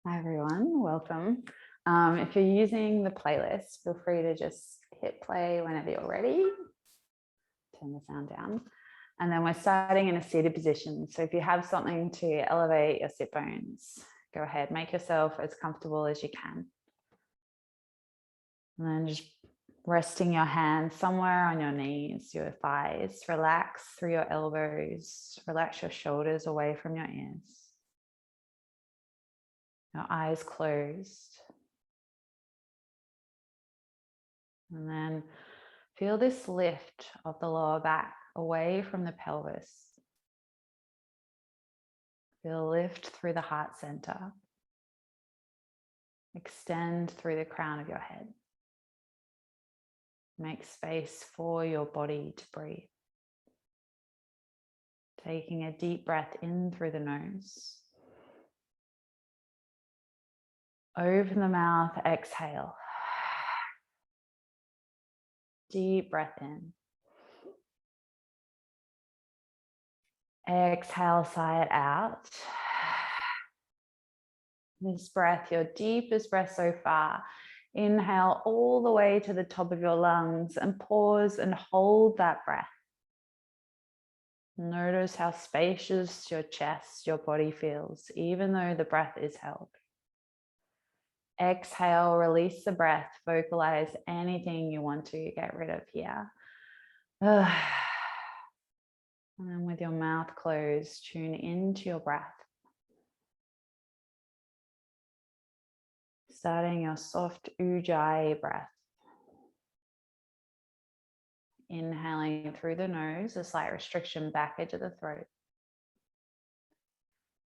Hi everyone, welcome. If you're using the playlist, feel free to just hit play whenever you're ready. Turn the sound down. And then we're starting in a seated position. So if you have something to elevate your sit bones, go ahead, make yourself as comfortable as you can. And then just resting your hands somewhere on your knees, your thighs, relax through your elbows, relax your shoulders away from your ears. Your eyes closed. And then feel this lift of the lower back away from the pelvis. Feel lift through the heart center. Extend through the crown of your head. Make space for your body to breathe. Taking a deep breath in through the nose. Open the mouth, exhale. Deep breath in. Exhale, sigh it out. This breath, your deepest breath so far. Inhale all the way to the top of your lungs and pause and hold that breath. Notice how spacious your chest, your body feels, even though the breath is held. Exhale, release the breath, vocalize anything you want to get rid of here. And then with your mouth closed, tune into your breath. Starting your soft ujjayi breath. Inhaling through the nose, a slight restriction back edge of the throat.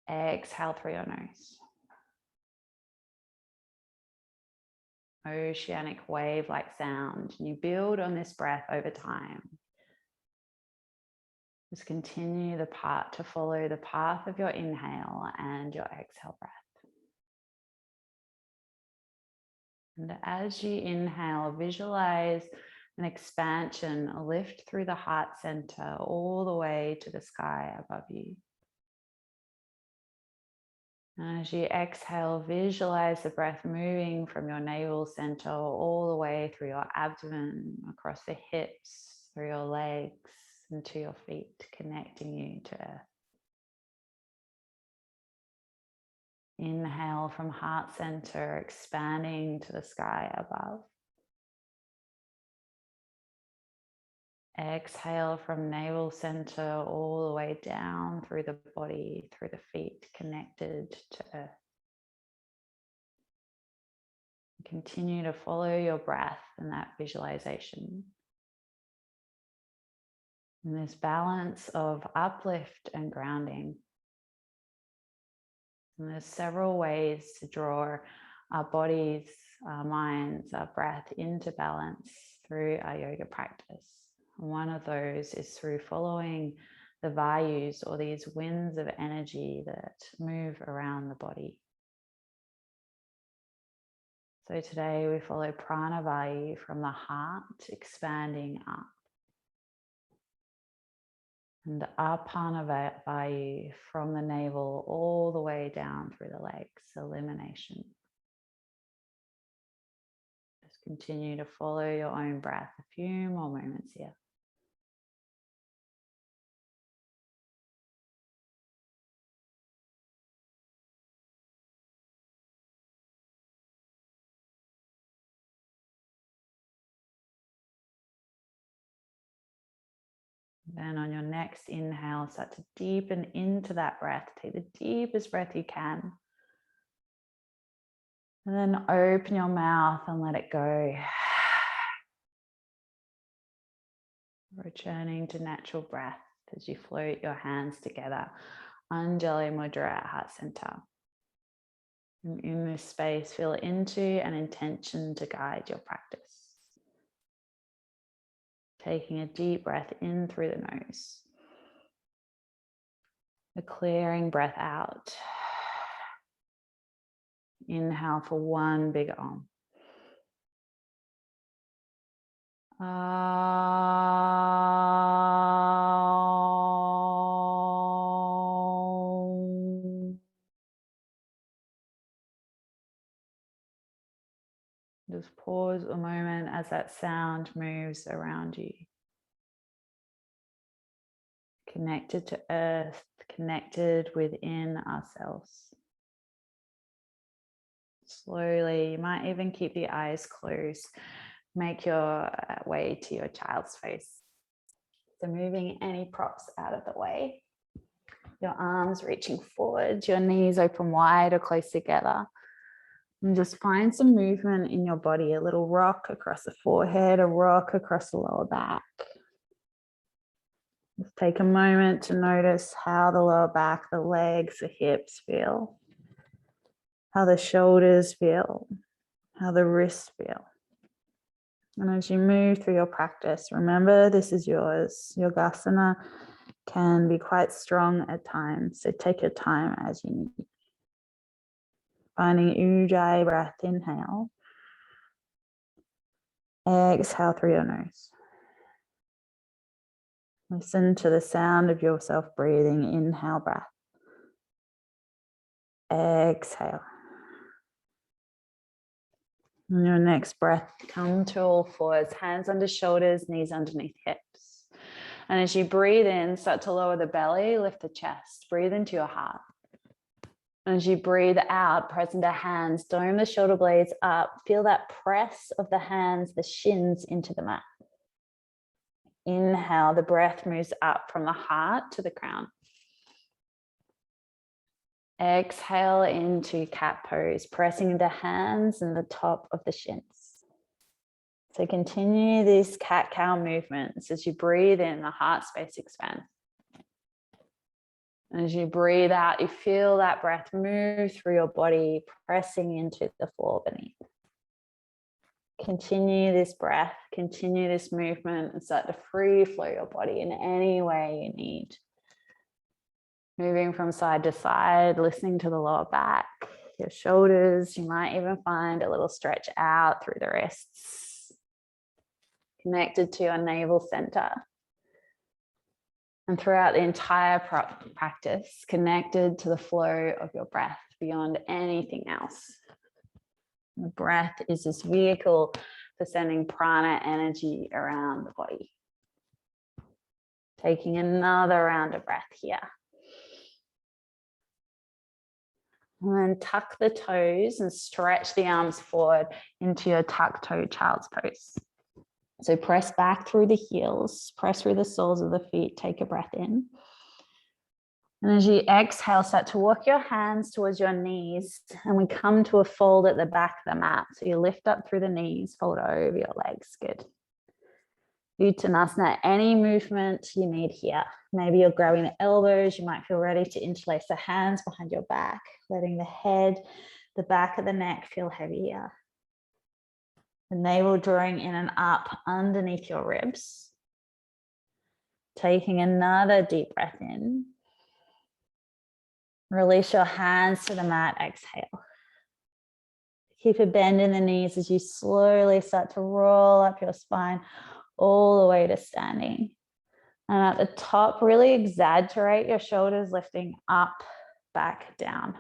Exhale through your nose. Oceanic wave-like sound. You build on this breath over time. Just continue to follow the path of your inhale and your exhale breath. And as you inhale, visualize an expansion, a lift through the heart center all the way to the sky above you. And as you exhale, visualize the breath moving from your navel center all the way through your abdomen, across the hips, through your legs, and to your feet, connecting you to earth. Inhale from heart center, expanding to the sky above. Exhale from navel center all the way down through the body, through the feet, connected to earth. Continue to follow your breath and that visualization. And this balance of uplift and grounding. And there's several ways to draw our bodies, our minds, our breath into balance through our yoga practice. And one of those is through following the Vayus, or these winds of energy that move around the body. So today we follow Prana Vayu from the heart, expanding up. And Apana Vayu from the navel all the way down through the legs, elimination. Just continue to follow your own breath. A few more moments here. Then on your next inhale, start to deepen into that breath. Take the deepest breath you can. And then open your mouth and let it go. Returning to natural breath as you float your hands together. Anjali Mudra at heart center. And in this space, feel into an intention to guide your practice. Taking a deep breath in through the nose. A clearing breath out. Inhale for one big Om. Just pause a moment as that sound moves around you. Connected to earth, connected within ourselves. Slowly, you might even keep the eyes closed. Make your way to your child's face. So moving any props out of the way. Your arms reaching forward, your knees open wide or close together. And just find some movement in your body, a little rock across the forehead, a rock across the lower back. Just take a moment to notice how the lower back, the legs, the hips feel, how the shoulders feel, how the wrists feel. And as you move through your practice, remember this is yours. Yogasana can be quite strong at times, so take your time as you need. Finding Ujjayi breath, inhale. Exhale through your nose. Listen to the sound of yourself breathing. Inhale breath. Exhale. On your next breath, come to all fours, hands under shoulders, knees underneath hips. And as you breathe in, start to lower the belly, lift the chest, breathe into your heart. As you breathe out, press into hands, dome the shoulder blades up, feel that press of the hands, the shins into the mat. Inhale, the breath moves up from the heart to the crown. Exhale into cat pose, pressing into hands and the top of the shins. So continue these cat-cow movements. As you breathe in, the heart space expands. As you breathe out, you feel that breath move through your body, pressing into the floor beneath. Continue this breath, continue this movement, and start to free flow your body in any way you need. Moving from side to side, listening to the lower back, your shoulders. You might even find a little stretch out through the wrists. Connected to your navel center. And throughout the entire practice, connected to the flow of your breath beyond anything else. The breath is this vehicle for sending prana energy around the body. Taking another round of breath here. And then tuck the toes and stretch the arms forward into your tuck toe child's pose. So press back through the heels, press through the soles of the feet, take a breath in. And as you exhale, start to walk your hands towards your knees, and we come to a fold at the back of the mat. So you lift up through the knees, fold over your legs, good. Uttanasana, any movement you need here. Maybe you're grabbing the elbows, you might feel ready to interlace the hands behind your back, letting the head, the back of the neck feel heavier. The navel drawing in and up underneath your ribs. Taking another deep breath in. Release your hands to the mat, exhale. Keep a bend in the knees as you slowly start to roll up your spine all the way to standing. And at the top, really exaggerate your shoulders lifting up, back, down.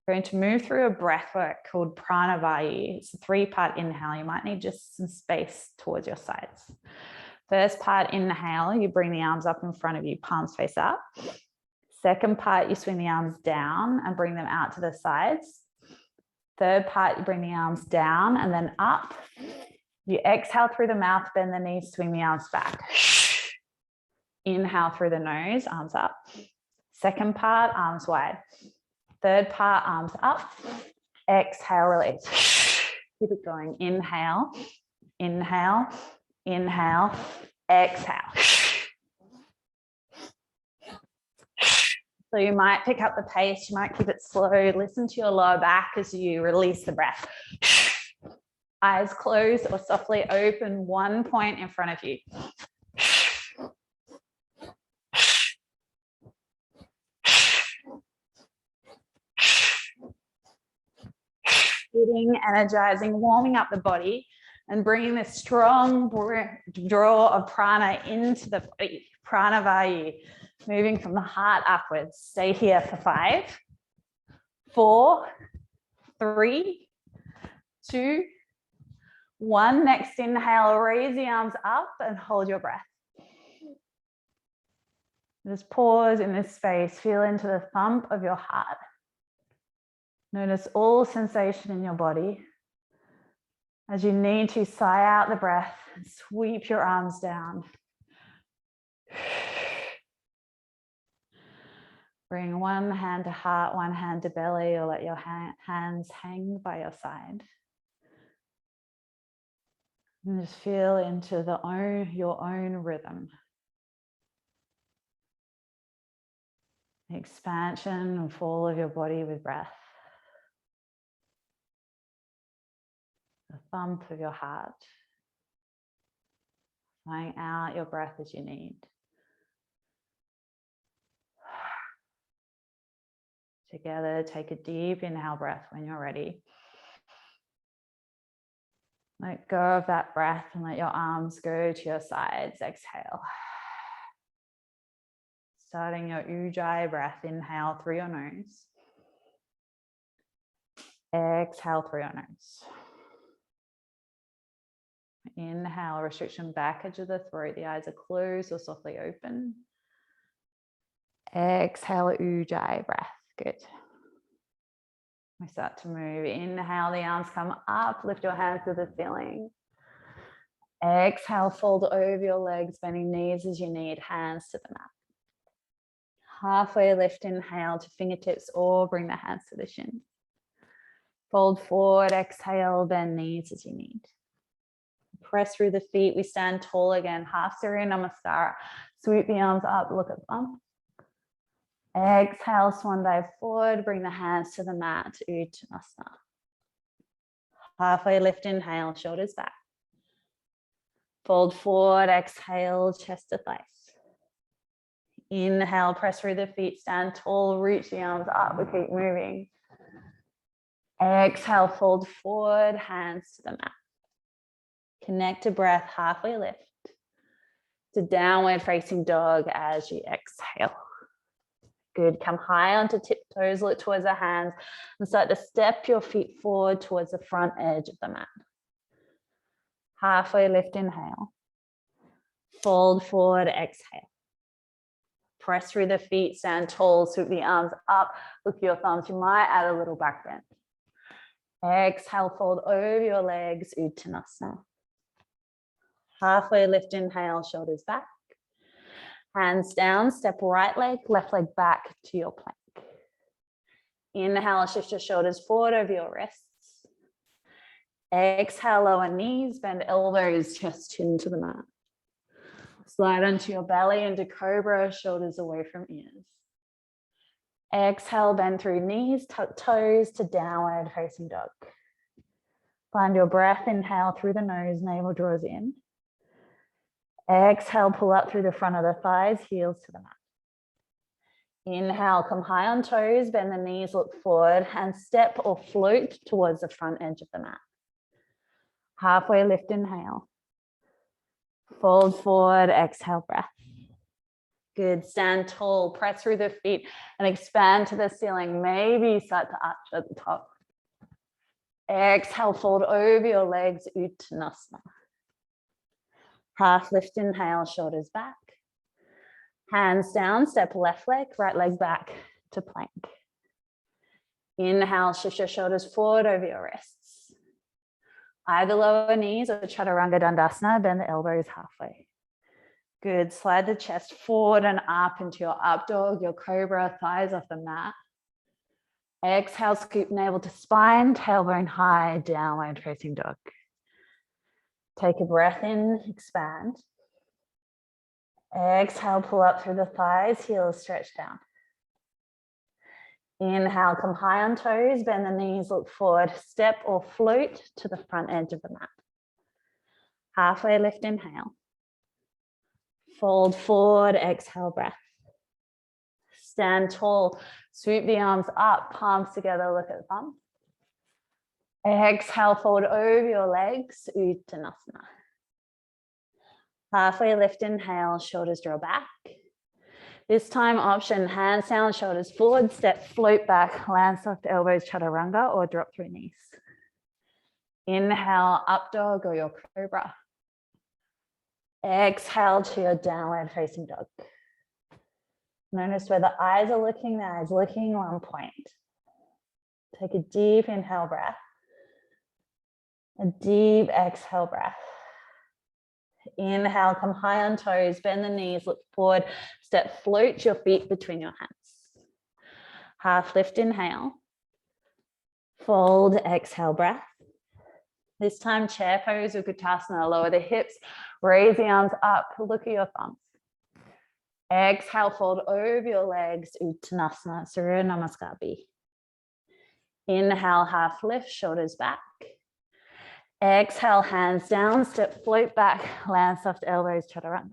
We're going to move through a breath work called Prana, Vayu. It's a 3-part inhale. You might need just some space towards your sides. First part, inhale, you bring the arms up in front of you, palms face up. Second part, you swing the arms down and bring them out to the sides. Third part, you bring the arms down and then up. You exhale through the mouth, bend the knees, swing the arms back. Inhale through the nose, arms up. Second part, arms wide. Third part, arms up. Exhale, release. Keep it going. Inhale, inhale, inhale, exhale. So you might pick up the pace, you might keep it slow. Listen to your lower back as you release the breath. Eyes closed or softly open, one point in front of you. Hitting, energizing, warming up the body and bringing this strong draw of prana into the body. Prana Vayu, moving from the heart upwards. Stay here for 5, 4, 3, 2, One, next inhale, raise the arms up and hold your breath. Just pause in this space, feel into the thump of your heart. Notice all sensation in your body. As you need to, sigh out the breath and sweep your arms down. Bring one hand to heart, one hand to belly, or let your hands hang by your side. And just feel into your own rhythm. The expansion and fall of your body with breath. The thump of your heart. Flying out your breath as you need. Together, take a deep inhale breath when you're ready. Let go of that breath and let your arms go to your sides. Exhale. Starting your Ujjayi breath, inhale through your nose. Exhale through your nose. Inhale, restriction back edge of the throat. The eyes are closed or softly open. Exhale, Ujjayi breath. Good. We start to move. Inhale, the arms come up. Lift your hands to the ceiling. Exhale, fold over your legs, bending knees as you need. Hands to the mat. Halfway lift, inhale to fingertips or bring the hands to the shins. Fold forward, exhale, bend knees as you need. Press through the feet. We stand tall again. Half Surya Namaskara. Sweep the arms up, look at them. Exhale, swan dive forward. Bring the hands to the mat. Uttanasana. Halfway lift, inhale, shoulders back. Fold forward, exhale, chest to thighs. Inhale, press through the feet, stand tall, reach the arms up. We keep moving. Exhale, fold forward, hands to the mat. Connect to breath, halfway lift. To downward facing dog as you exhale. Good. Come high onto tiptoes, look towards the hands and start to step your feet forward towards the front edge of the mat. Halfway lift, inhale. Fold forward, exhale. Press through the feet, stand tall, sweep the arms up, look at your thumbs. You might add a little back bend. Exhale, fold over your legs, Uttanasana. Halfway lift, inhale, shoulders back. Hands down, step right leg, left leg back to your plank. Inhale, shift your shoulders forward over your wrists. Exhale, lower knees, bend elbows, chest chin to the mat. Slide onto your belly into cobra, shoulders away from ears. Exhale, bend through knees, tuck toes to downward facing dog. Find your breath, inhale through the nose, navel draws in. Exhale, pull up through the front of the thighs, heels to the mat. Inhale, come high on toes, bend the knees, look forward and step or float towards the front edge of the mat. Halfway lift, inhale. Fold forward, exhale, breath. Good, stand tall, press through the feet and expand to the ceiling. Maybe start to arch at the top. Exhale, fold over your legs, Uttanasana. Half lift, inhale, shoulders back. Hands down, step left leg, right leg back to plank. Inhale, shift your shoulders forward over your wrists. Either lower knees or Chaturanga Dandasana, bend the elbows halfway. Good, slide the chest forward and up into your up dog, your cobra, thighs off the mat. Exhale, scoop navel to spine, tailbone high, downward facing dog. Take a breath in, expand. Exhale, pull up through the thighs, heels stretch down. Inhale, come high on toes, bend the knees, look forward, step or float to the front edge of the mat. Halfway lift, inhale. Fold forward, exhale, breath. Stand tall, sweep the arms up, palms together, look at thumb. Exhale, fold over your legs, Uttanasana. Halfway lift, inhale, shoulders draw back. This time option, hands down, shoulders forward, step, float back, land soft elbows, chaturanga or drop through knees. Inhale, up dog or your cobra. Exhale to your downward facing dog. Notice where the eyes are looking, the eyes looking one point. Take a deep inhale breath. A deep exhale breath. Inhale, come high on toes, bend the knees, look forward, step, float your feet between your hands. Half lift, inhale. Fold, exhale, breath. This time, chair pose or Utthita, lower the hips, raise the arms up, look at your thumbs. Exhale, fold over your legs, Uttanasana, Surya Namaskar. Inhale, half lift, shoulders back. Exhale, hands down, step, float back, land soft elbows, chaturanga.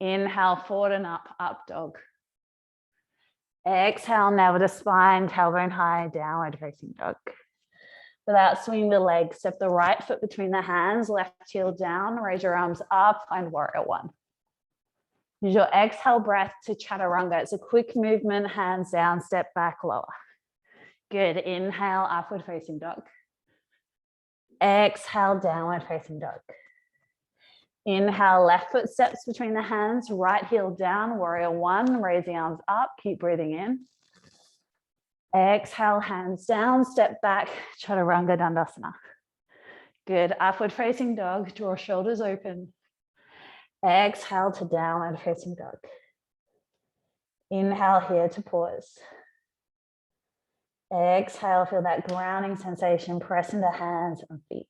Inhale, forward and up dog. Exhale, navel to spine, tailbone high, downward facing dog. Without swinging the legs, step the right foot between the hands, left heel down, raise your arms up, find warrior one. Use your exhale breath to chaturanga. It's a quick movement, hands down, step back, lower. Good, inhale, upward facing dog. Exhale, downward facing dog. Inhale, left foot steps between the hands, right heel down, warrior one, raise the arms up, keep breathing in. Exhale, hands down, step back, chaturanga dandasana. Good, upward facing dog, draw shoulders open. Exhale to downward facing dog. Inhale here to pause. Exhale, feel that grounding sensation, press into hands and feet.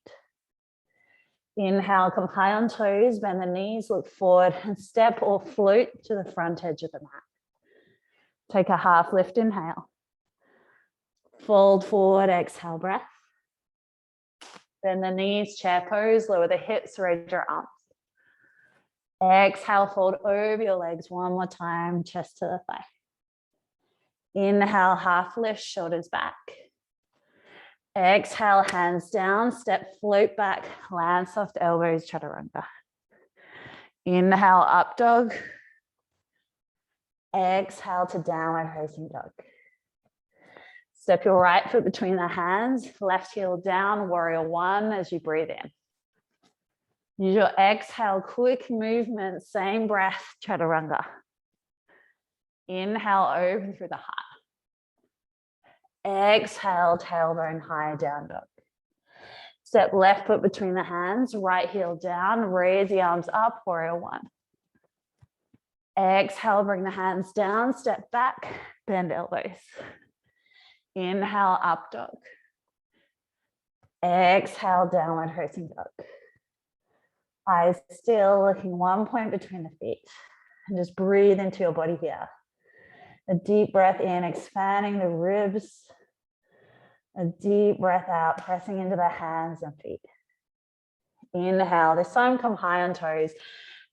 Inhale, come high on toes, bend the knees, look forward and step or float to the front edge of the mat. Take a half lift, inhale. Fold forward, exhale, breath. Bend the knees, chair pose, lower the hips, raise your arms. Exhale, fold over your legs one more time, chest to the thigh. Inhale, half lift, shoulders back. Exhale, hands down, step, float back, land soft elbows, chaturanga. Inhale, up dog. Exhale to downward facing dog. Step your right foot between the hands, left heel down, warrior one as you breathe in. Use your exhale, quick movement, same breath, chaturanga. Inhale, open through the heart. Exhale, tailbone high, down dog. Step left foot between the hands, right heel down, raise the arms up, warrior one. Exhale, bring the hands down, step back, bend elbows. Inhale, up dog. Exhale, downward facing dog. Eyes still, looking one point between the feet. And just breathe into your body here. A deep breath in, expanding the ribs. A deep breath out, pressing into the hands and feet. Inhale, this time come high on toes.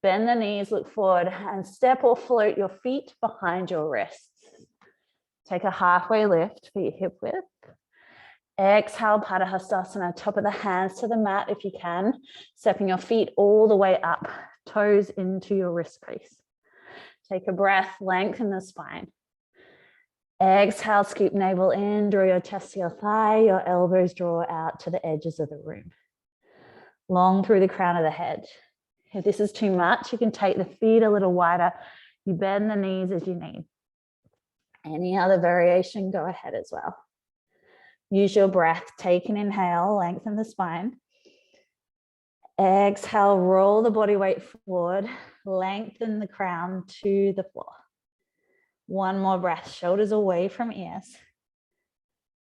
Bend the knees, look forward, and step or float your feet behind your wrists. Take a halfway lift for your hip width. Exhale, Padahastasana, top of the hands to the mat if you can. Stepping your feet all the way up, toes into your wrist crease. Take a breath, lengthen the spine. Exhale, scoop navel in, draw your chest to your thigh, your elbows draw out to the edges of the room. Long through the crown of the head. If this is too much, you can take the feet a little wider. You bend the knees as you need. Any other variation, go ahead as well. Use your breath, take an inhale, lengthen the spine. Exhale, roll the body weight forward, lengthen the crown to the floor. One more breath, shoulders away from ears.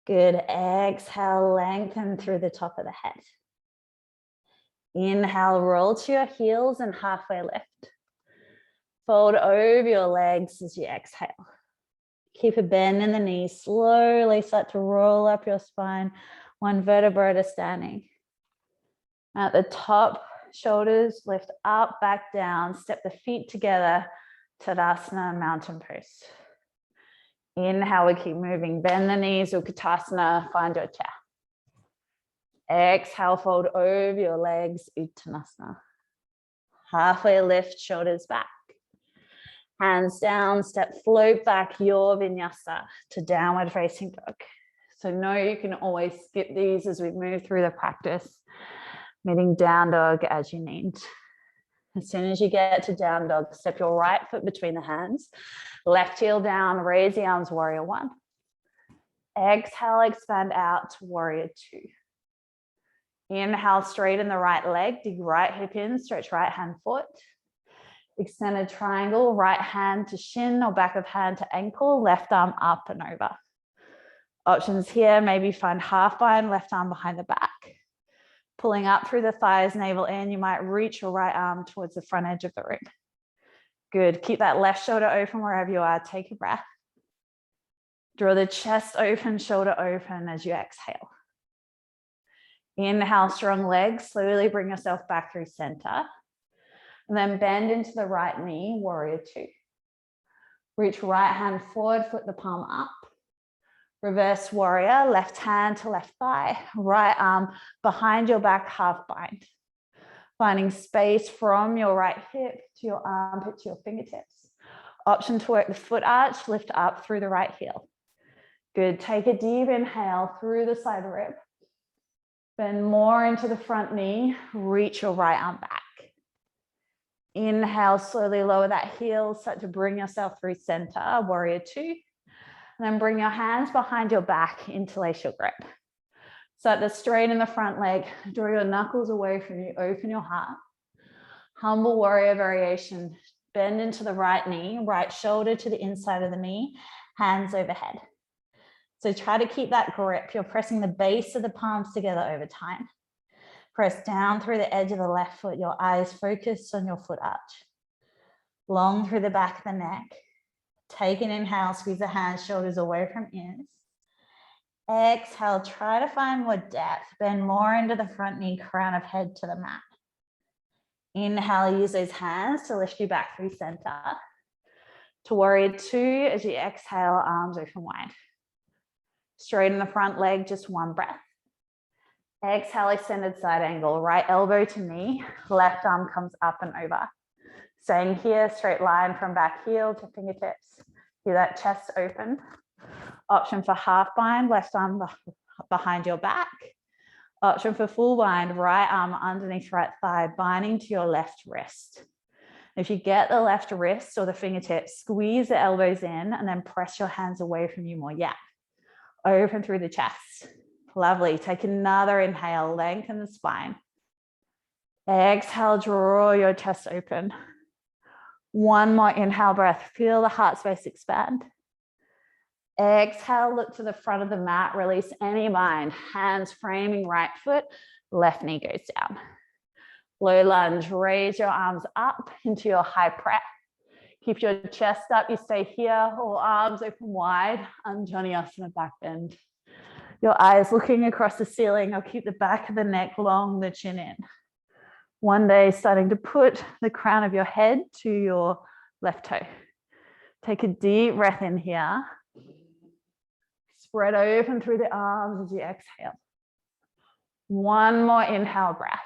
Good, exhale, lengthen through the top of the head. Inhale, roll to your heels and halfway lift. Fold over your legs as you exhale. Keep a bend in the knees, slowly start to roll up your spine, one vertebra at a standing. At the top, shoulders lift up, back down, step the feet together, Tadasana, mountain pose. Inhale, we keep moving, bend the knees, Utkatasana, find your chair. Exhale, fold over your legs, Uttanasana. Halfway lift, shoulders back. Hands down, step, float back your vinyasa to downward facing dog. So know you can always skip these as we move through the practice, meeting down dog as you need. As soon as you get to down dog, step your right foot between the hands, left heel down, raise the arms, warrior one. Exhale, expand out to warrior two. Inhale, straighten the right leg, dig right hip in, stretch right hand foot. Extended triangle, right hand to shin or back of hand to ankle, left arm up and over. Options here, maybe find half bind, left arm behind the back. Pulling up through the thighs, navel in, you might reach your right arm towards the front edge of the room. Good, keep that left shoulder open wherever you are, take a breath. Draw the chest open, shoulder open as you exhale. Inhale, strong legs, slowly bring yourself back through center. And then bend into the right knee, warrior two. Reach right hand forward, foot the palm up. Reverse warrior, left hand to left thigh, right arm behind your back, half bind. Finding space from your right hip to your armpit to your fingertips. Option to work the foot arch, lift up through the right heel. Good, take a deep inhale through the side rib. Bend more into the front knee, reach your right arm back. Inhale, slowly lower that heel, start to bring yourself through center, warrior two. And then bring your hands behind your back, interlace your grip. Start to straighten the front leg, draw your knuckles away from you, open your heart. Humble warrior variation, bend into the right knee, right shoulder to the inside of the knee, hands overhead. So try to keep that grip. You're pressing the base of the palms together over time. Press down through the edge of the left foot, your eyes focused on your foot arch. Long through the back of the neck. Take an inhale, squeeze the hands, shoulders away from ears. Exhale, try to find more depth. Bend more into the front knee, crown of head to the mat. Inhale, use those hands to lift you back through center. To warrior two, as you exhale, arms open wide. Straighten the front leg, just one breath. Exhale, extended side angle, right elbow to knee, left arm comes up and over. Staying here, straight line from back heel to fingertips. Feel that chest open. Option for half bind, left arm behind your back. Option for full bind, right arm underneath right thigh, binding to your left wrist. If you get the left wrist or the fingertips, squeeze the elbows in and then press your hands away from you more. Yeah. Open through the chest. Lovely. Take another inhale, lengthen the spine. Exhale, draw your chest open. One more inhale breath. Feel the heart space expand. Exhale, look to the front of the mat. Release any mind. Hands framing right foot. Left knee goes down. Low lunge. Raise your arms up into your high prep. Keep your chest up. You stay here. All arms open wide. Untitled back bend. Your eyes looking across the ceiling, or keep the back of the neck long, the chin in. One day, starting to put the crown of your head to your left toe. Take a deep breath in here. Spread open through the arms as you exhale. One more inhale breath.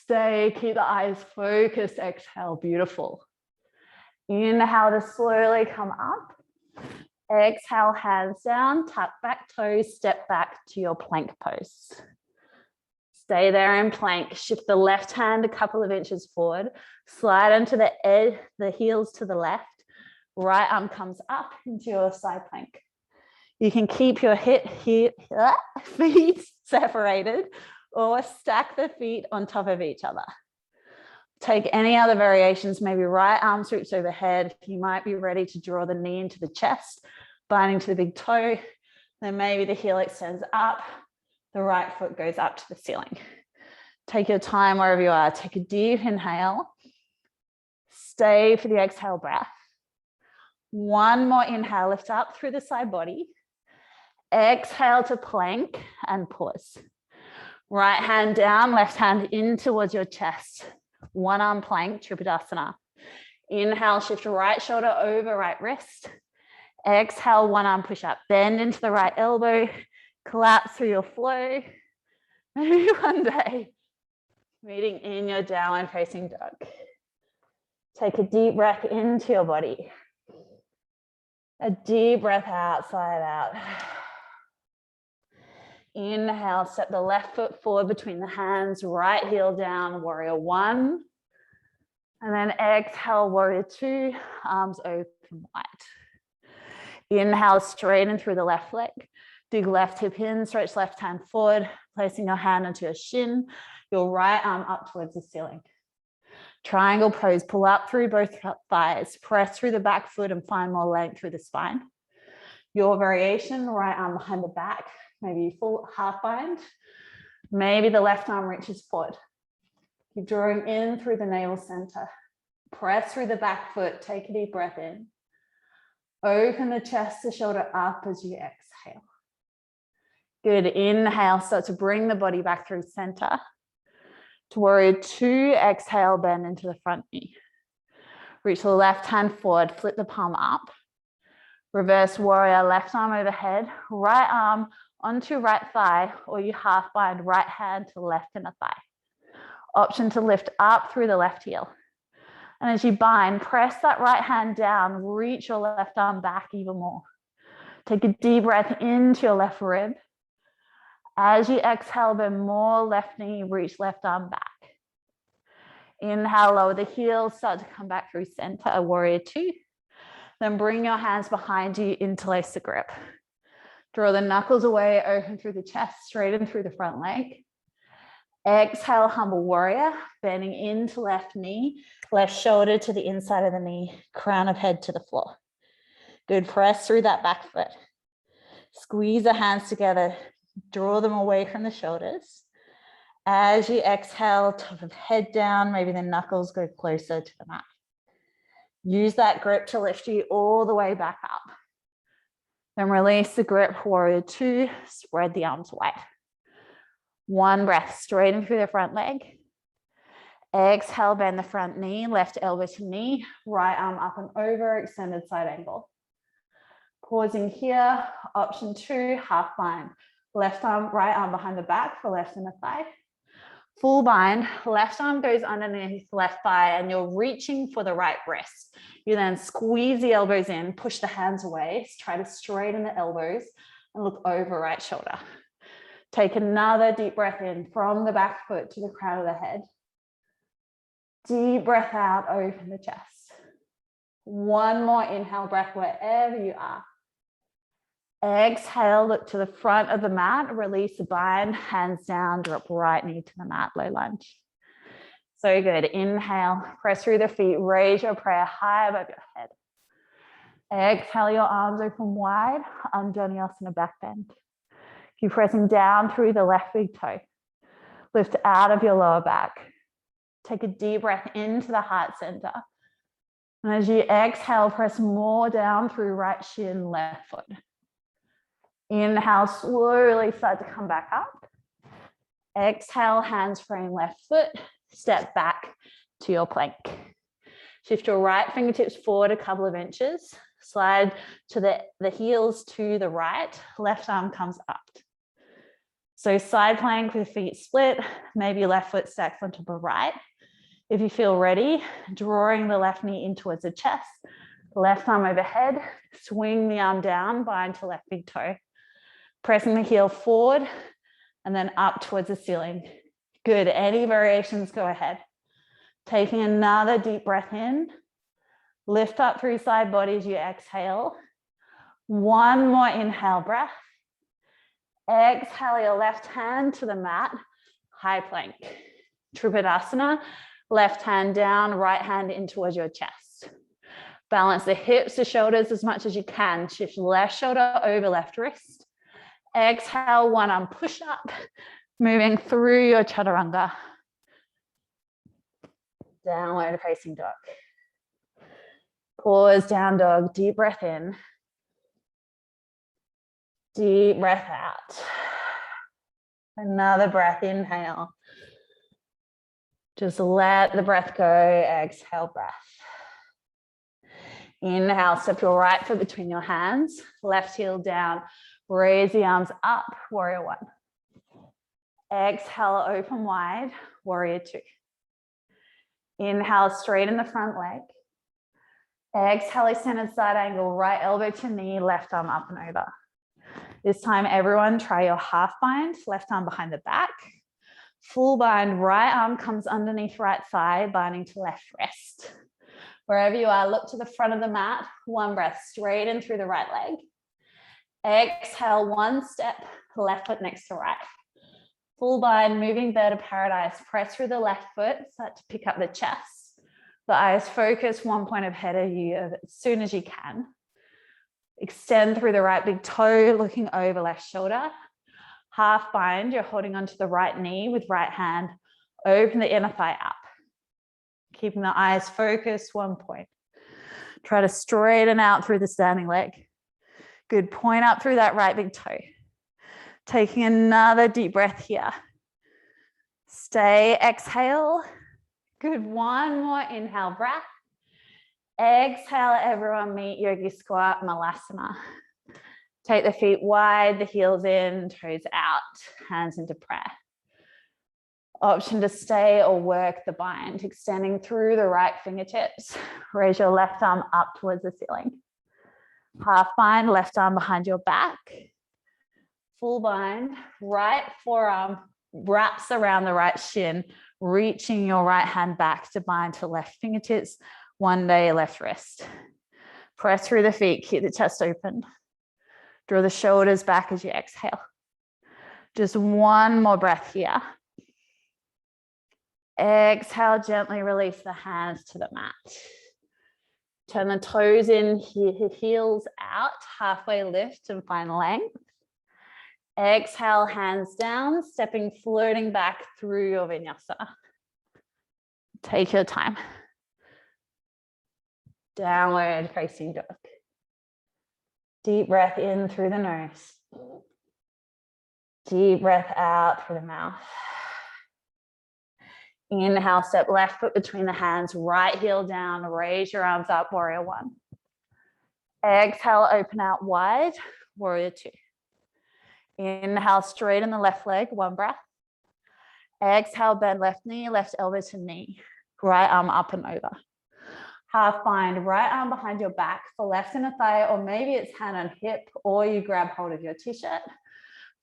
Stay, keep the eyes focused, exhale, beautiful. Inhale to slowly come up. Exhale, hands down, tuck back toes, step back to your plank pose. Stay there in plank. Shift the left hand a couple of inches forward. Slide onto the edge, the heels to the left. Right arm comes up into your side plank. You can keep your feet separated or stack the feet on top of each other. Take any other variations, maybe right arm sweeps overhead. You might be ready to draw the knee into the chest, binding to the big toe. Then maybe the heel extends up. The right foot goes up to the ceiling. Take your time wherever you are. Take a deep inhale. Stay for the exhale breath. One more inhale, lift up through the side body. Exhale to plank and pause. Right hand down, left hand in towards your chest. One arm plank, Tripadasana. Inhale, shift right shoulder over right wrist. Exhale, one arm push up. Bend into the right elbow. Collapse through your flow. Maybe one day, meeting in your downward facing dog. Take a deep breath into your body. A deep breath out, slide out. Inhale, step the left foot forward between the hands, right heel down, warrior one. And then exhale, warrior two, arms open wide. Inhale, straighten through the left leg. Dig left hip in, stretch left hand forward, placing your hand onto your shin, your right arm up towards the ceiling. Triangle pose, pull up through both thighs, press through the back foot and find more length through the spine. Your variation, right arm behind the back, maybe full half bind. Maybe the left arm reaches forward. Keep drawing in through the navel center. Press through the back foot, take a deep breath in. Open the chest, the shoulder up as you exhale. Good, inhale, start to bring the body back through center. To warrior two, exhale, bend into the front knee. Reach the left hand forward, flip the palm up. Reverse warrior, left arm overhead, right arm onto right thigh, or you half bind right hand to left inner thigh. Option to lift up through the left heel. And as you bind, press that right hand down, reach your left arm back even more. Take a deep breath into your left rib. As you exhale, bend more left knee, reach left arm back. Inhale, lower the heels, start to come back through center, warrior two. Then bring your hands behind you, interlace the grip. Draw the knuckles away, open through the chest, straighten through the front leg. Exhale, humble warrior, bending into left knee, left shoulder to the inside of the knee, crown of head to the floor. Good, press through that back foot. Squeeze the hands together, draw them away from the shoulders. As you exhale, top of head down, maybe the knuckles go closer to the mat. Use that grip to lift you all the way back up. Then release the grip, warrior two, spread the arms wide. One breath, straighten through the front leg. Exhale, bend the front knee, left elbow to knee, right arm up and over, extended side angle. Pausing here, option two, half bind. Left arm, right arm behind the back for left inner thigh. Full bind, left arm goes underneath left thigh and you're reaching for the right wrist. You then squeeze the elbows in, push the hands away, try to straighten the elbows and look over right shoulder. Take another deep breath in from the back foot to the crown of the head. Deep breath out, open the chest. One more inhale breath wherever you are. Exhale, look to the front of the mat, release the bind, hands down, drop right knee to the mat, low lunge. So good, inhale, press through the feet, raise your prayer high above your head. Exhale, your arms open wide, Untitled back bend. Keep pressing down through the left big toe. Lift out of your lower back. Take a deep breath into the heart center. And as you exhale, press more down through right shin, left foot. Inhale, slowly start to come back up. Exhale, hands frame left foot, step back to your plank. Shift your right fingertips forward a couple of inches. Slide to the heels to the right, left arm comes up. So side plank with feet split, maybe left foot stacks on top of right. If you feel ready, drawing the left knee in towards the chest, left arm overhead, swing the arm down, bind to left big toe. Pressing the heel forward and then up towards the ceiling. Good, any variations, go ahead. Taking another deep breath in. Lift up through side body as you exhale. One more inhale breath. Exhale your left hand to the mat, high plank. Tripadasana, left hand down, right hand in towards your chest. Balance the hips, the shoulders as much as you can. Shift left shoulder over left wrist. Exhale, one arm push up, moving through your chaturanga. Downward facing dog. Pause, down dog, deep breath in. Deep breath out. Another breath, inhale. Just let the breath go, exhale, breath. Inhale, step your right foot between your hands, left heel down. Raise the arms up, warrior one. Exhale, open wide, warrior two. Inhale, straighten the front leg. Exhale, extended side angle, right elbow to knee, left arm up and over. This time, everyone try your half bind, left arm behind the back. Full bind, right arm comes underneath right thigh, binding to left wrist. Wherever you are, look to the front of the mat. One breath, straight in through the right leg. Exhale, one step, left foot next to right. Full bind, moving bird of paradise. Press through the left foot, start to pick up the chest. The eyes focus one point of head of you as soon as you can. Extend through the right big toe, looking over left shoulder. Half bind, you're holding onto the right knee with right hand. Open the inner thigh up. Keeping the eyes focused, one point. Try to straighten out through the standing leg. Good, point up through that right big toe. Taking another deep breath here. Stay, exhale. Good, one more inhale breath. Exhale, everyone meet Yogi Squat, Mulasana. Take the feet wide, the heels in, toes out, hands into prayer. Option to stay or work the bind, extending through the right fingertips. Raise your left arm up towards the ceiling. Half bind, left arm behind your back. Full bind, right forearm wraps around the right shin, reaching your right hand back to bind to left fingertips. One day, left wrist. Press through the feet, keep the chest open. Draw the shoulders back as you exhale. Just one more breath here. Exhale, gently release the hands to the mat. Turn the toes in, heels out, halfway lift and find length. Exhale, hands down, floating back through your vinyasa. Take your time. Downward facing dog. Deep breath in through the nose. Deep breath out through the mouth. Inhale, step left foot between the hands, right heel down, raise your arms up, warrior one. Exhale, open out wide, warrior two. Inhale, straighten the left leg, one breath. Exhale, bend left knee, left elbow to knee. Right arm up and over. Half bind, right arm behind your back for left inner thigh, or maybe it's hand on hip, or you grab hold of your t-shirt.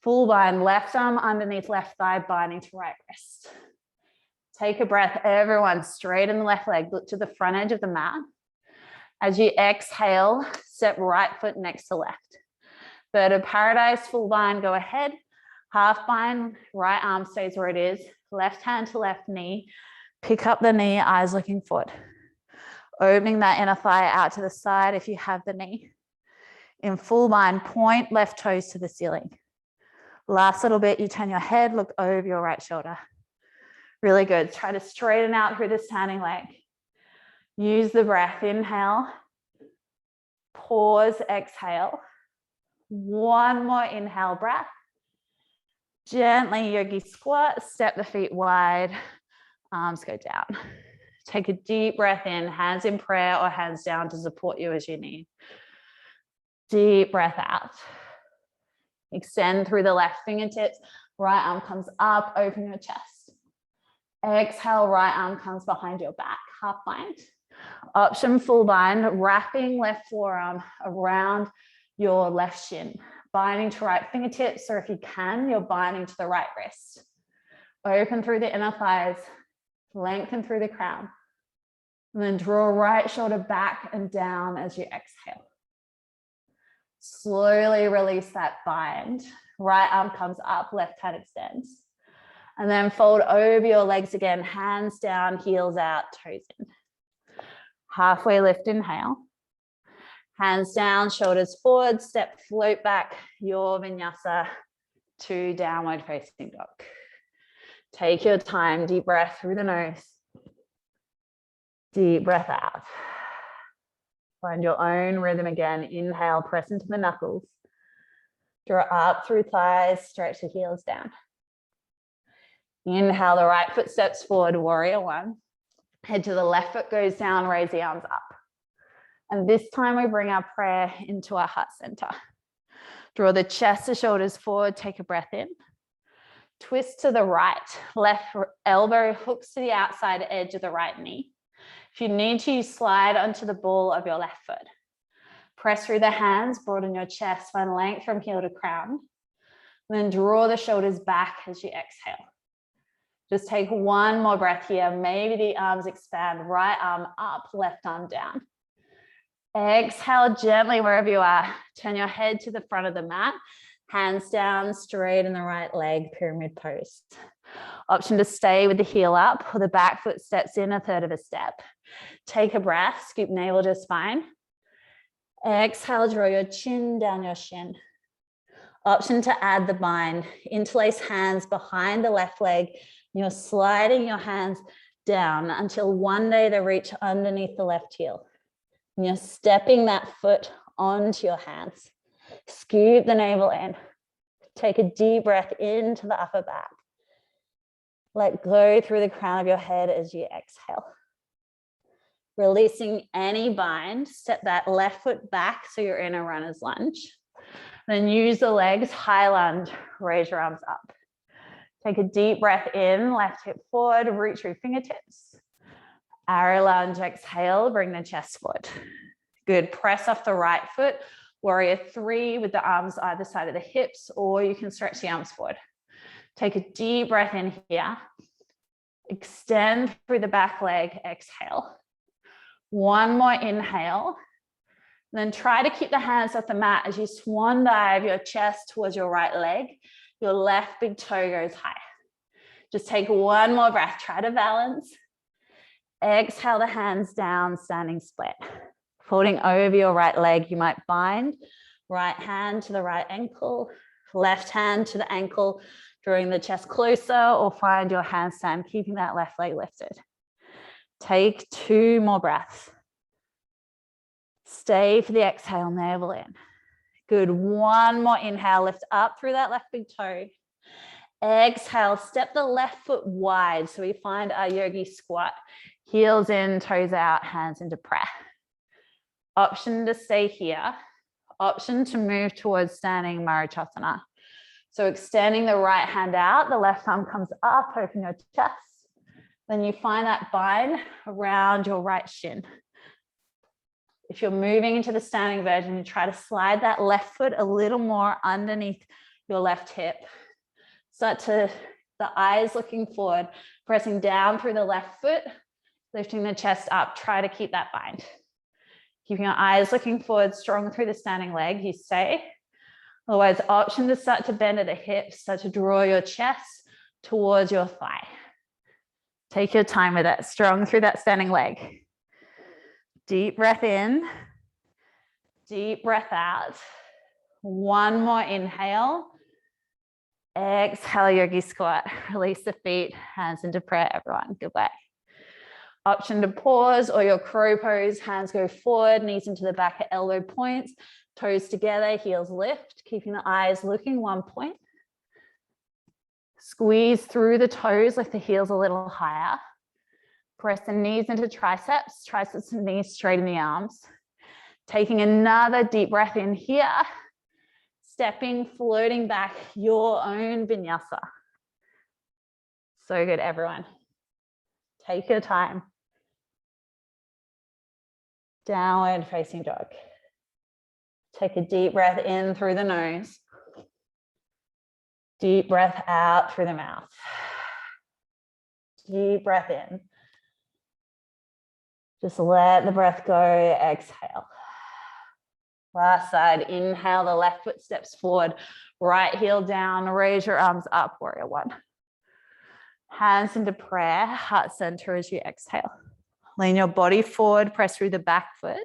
Full bind, left arm underneath left thigh, binding to right wrist. Take a breath, everyone, straighten the left leg, look to the front edge of the mat. As you exhale, step right foot next to left. Bird of paradise, full bind, go ahead. Half bind, right arm stays where it is. Left hand to left knee. Pick up the knee, eyes looking forward. Opening that inner thigh out to the side if you have the knee. In full bind, point left toes to the ceiling. Last little bit, you turn your head, look over your right shoulder. Really good. Try to straighten out through the standing leg. Use the breath. Inhale. Pause, exhale. One more inhale breath. Gently yogi squat, step the feet wide, arms go down. Take a deep breath in, hands in prayer or hands down to support you as you need. Deep breath out. Extend through the left fingertips. Right arm comes up, open your chest. Exhale, right arm comes behind your back, half bind. Option full bind, wrapping left forearm around your left shin. Binding to right fingertips, or if you can, you're binding to the right wrist. Open through the inner thighs, lengthen through the crown. And then draw right shoulder back and down as you exhale. Slowly release that bind. Right arm comes up, left hand extends. And then fold over your legs again, hands down, heels out, toes in. Halfway lift, inhale. Hands down, shoulders forward, step, float back, your vinyasa to downward facing dog. Take your time, deep breath through the nose. Deep breath out. Find your own rhythm again. Inhale, press into the knuckles. Draw up through thighs, stretch the heels down. Inhale, the right foot steps forward, warrior one. Head to the left foot goes down, raise the arms up. And this time we bring our prayer into our heart center. Draw the chest, the shoulders forward, take a breath in. Twist to the right, left elbow hooks to the outside edge of the right knee. If you need to, you slide onto the ball of your left foot. Press through the hands, broaden your chest, find length from heel to crown. Then draw the shoulders back as you exhale. Just take one more breath here. Maybe the arms expand, right arm up, left arm down. Exhale gently wherever you are. Turn your head to the front of the mat. Hands down, straight in the right leg, pyramid pose. Option to stay with the heel up or the back foot steps in a third of a step. Take a breath, scoop navel to spine. Exhale, draw your chin down your shin. Option to add the bind. Interlace hands behind the left leg. You're sliding your hands down until one day they reach underneath the left heel. And you're stepping that foot onto your hands. Scoop the navel in. Take a deep breath into the upper back. Let go through the crown of your head as you exhale. Releasing any bind, step that left foot back so you're in a runner's lunge. Then use the legs, high lunge, raise your arms up. Take a deep breath in, left hip forward, reach through fingertips. Arrow lunge, exhale, bring the chest forward. Good, press off the right foot, warrior 3 with the arms either side of the hips, or you can stretch the arms forward. Take a deep breath in here. Extend through the back leg, exhale. One more inhale. Then try to keep the hands off the mat as you swan dive your chest towards your right leg. Your left big toe goes high. Just take one more breath. Try to balance. Exhale the hands down, standing split. Folding over your right leg, you might bind. Right hand to the right ankle, left hand to the ankle, drawing the chest closer, or find your handstand, keeping that left leg lifted. Take 2 more breaths. Stay for the exhale, navel in. Good, one more inhale, lift up through that left big toe. Exhale, step the left foot wide so we find our Yogi Squat. Heels in, toes out, hands into prayer. Option to stay here. Option to move towards standing Maruchasana. So extending the right hand out, the left arm comes up, open your chest. Then you find that bind around your right shin. If you're moving into the standing version, you try to slide that left foot a little more underneath your left hip. Start to, the eyes looking forward, pressing down through the left foot, lifting the chest up. Try to keep that bind. Keeping your eyes looking forward, strong through the standing leg, you stay. Otherwise, option to start to bend at the hips, start to draw your chest towards your thigh. Take your time with it, strong through that standing leg. Deep breath in, deep breath out. One more inhale. Exhale, Yogi Squat. Release the feet, hands into prayer, everyone. Goodbye. Option to pause or your crow pose. Hands go forward, knees into the back at elbow points, toes together, heels lift, keeping the eyes looking one point. Squeeze through the toes, lift the heels a little higher. Press the knees into triceps and knees straight in the arms. Taking another deep breath in here. Stepping, floating back your own vinyasa. So good, everyone. Take your time. Downward facing dog. Take a deep breath in through the nose. Deep breath out through the mouth. Deep breath in. Just let the breath go, exhale. Last side, inhale, the left foot steps forward, right heel down, raise your arms up, warrior 1. Hands into prayer, heart center as you exhale. Lean your body forward, press through the back foot.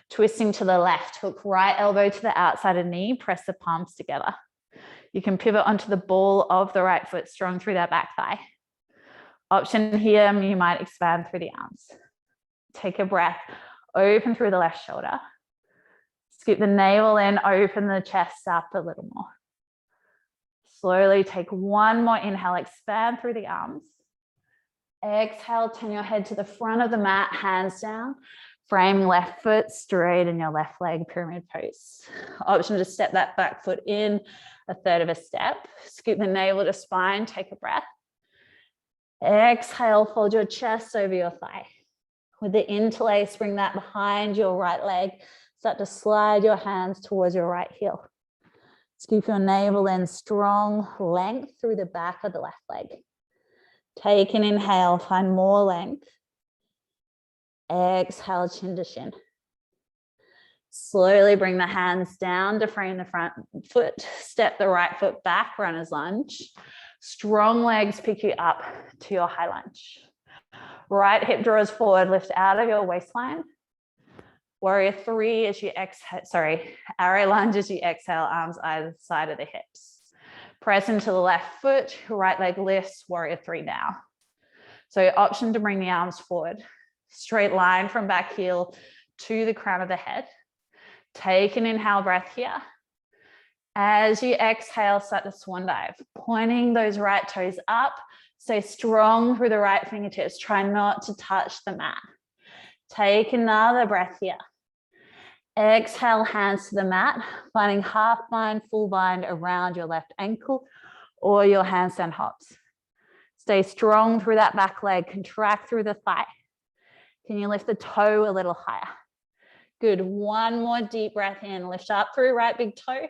Twisting to the left, hook right elbow to the outside of knee, press the palms together. You can pivot onto the ball of the right foot, strong through that back thigh. Option here, you might expand through the arms. Take a breath, open through the left shoulder. Scoop the navel in, open the chest up a little more. Slowly take one more inhale, expand through the arms. Exhale, turn your head to the front of the mat, hands down. Frame left foot straight in your left leg, pyramid pose. Option to step that back foot in a third of a step. Scoop the navel to spine, take a breath. Exhale, fold your chest over your thigh. With the interlace, bring that behind your right leg. Start to slide your hands towards your right heel. Scoop your navel in, strong length through the back of the left leg. Take an inhale, find more length. Exhale, chin to shin. Slowly bring the hands down to frame the front foot. Step the right foot back, runner's lunge. Strong legs pick you up to your high lunge. Right hip draws forward, lift out of your waistline. Warrior three as you exhale, arrow lunge as you exhale, arms either side of the hips. Press into the left foot, right leg lifts, warrior three now. So option to bring the arms forward. Straight line from back heel to the crown of the head. Take an inhale breath here. As you exhale, start to swan dive, pointing those right toes up. Stay strong through the right fingertips. Try not to touch the mat. Take another breath here. Exhale, hands to the mat, finding half bind, full bind around your left ankle or your handstand hops. Stay strong through that back leg. Contract through the thigh. Can you lift the toe a little higher? Good. One more deep breath in. Lift up through right big toe.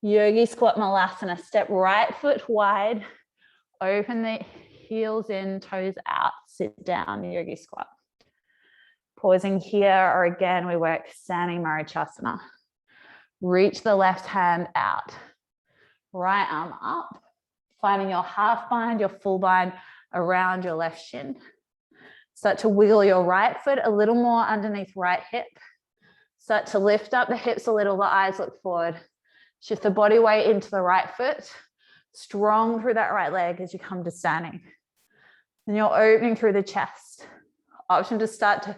Yogi Squat Mulasana. Step right foot wide. Open the heels in, toes out. Sit down, Yogi Squat. Pausing here, or again, we work standing Marichyasana. Reach the left hand out. Right arm up. Finding your half bind, your full bind around your left shin. Start to wiggle your right foot a little more underneath right hip. Start to lift up the hips a little, the eyes look forward. Shift the body weight into the right foot. Strong through that right leg as you come to standing. Then you're opening through the chest. Option to start to